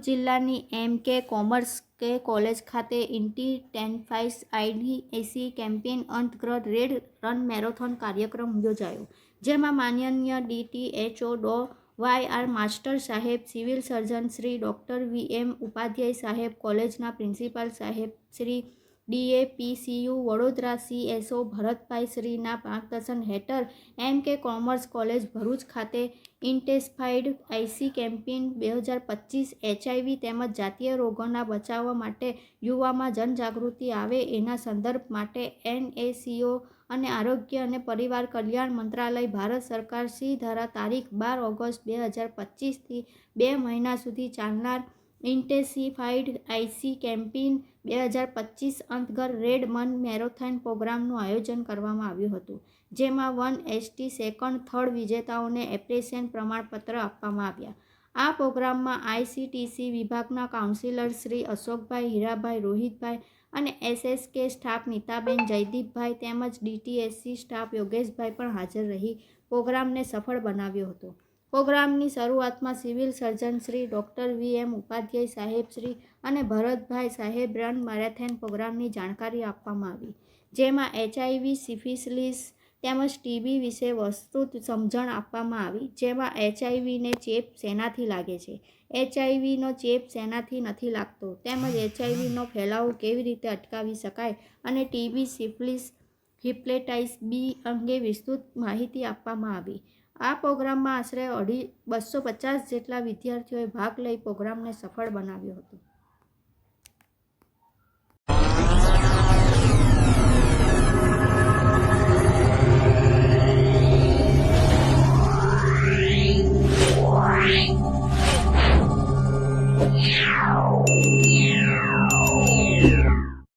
જિલ્લાની MK commerce college ખાતે ઇન્ટેન્સિફાઈડ ICT campaign અંતર્ગત રેડ રન મેરેથોન કાર્યક્રમ યોજાયો, જેમાં માનનીય DTHO ડો YR માસ્ટર સાહેબ, civil surgeon Shri doctor VM Upadhyay સાહેબ, કોલેજના પ્રિન્સિપાલ સાહેબ શ્રી DAPCU વડોદરા CSO ભરતભાઈ શ્રીના માર્ગદર્શન હેઠળ MK કોમર્સ કોલેજ ભરૂચ ખાતે ઇન્ટેન્સિફાઈડ આઈસીટી કેમ્પેઇન 2025 HIV તેમજ જાતીય રોગોના બચાવ માટે યુવામાં જનજાગૃતિ આવે એના સંદર્ભ માટે NACO અને આરોગ્ય અને પરિવાર કલ્યાણ મંત્રાલય, ભારત સરકાર શ્રી દ્વારા તારીખ 12 ઓગસ્ટ 2025થી 2 મહિના સુધી ચાલનાર ઇન્ટેન્સિફાઈડ આઈસીટી કેમ્પેઇન 2025 અંતર્ગત રેડ રન મેરેથોન પ્રોગ્રામનું આયોજન કરવામાં આવ્યું હતું, જેમાં 1st, 2nd, 3rd વિજેતાઓને એપ્રિસિએશન પ્રમાણપત્ર આપવામાં આવ્યા. આ પ્રોગ્રામમાં ICTC વિભાગના કાઉન્સિલર શ્રી અશોકભાઈ, હીરાભાઈ, રોહિતભાઈ અને SSK સ્ટાફ નીતાબેન, જયદીપભાઈ તેમજ DTSC સ્ટાફ યોગેશભાઈ પણ હાજર રહી પ્રોગ્રામને સફળ બનાવ્યો હતો. પ્રોગ્રામની શરૂઆતમાં civil surgeon Shri doctor VM Upadhyay સાહેબ શ્રી અને ભરતભાઈ સાહેબ રન મેરેથોન પ્રોગ્રામની જાણકારી આપવામાં આવી, જેમાં HIV, સિફિલિસ તેમજ TB વિશે વિસ્તૃત સમજણ આપવામાં આવી, જેમાં HIVને ચેપ શેનાથી લાગે છે, HIVનો ચેપ શેનાથી નથી લાગતો તેમજ HIVનો ફેલાવો કેવી રીતે અટકાવી શકાય અને TB, સિફિલિસ, હેપેટાઇટિસ B અંગે વિસ્તૃત માહિતી આપવામાં આવી. આ પ્રોગ્રામમાં આશરે 250 જેટલા વિદ્યાર્થીઓએ ભાગ લઈ પ્રોગ્રામને સફળ બનાવ્યો હતો.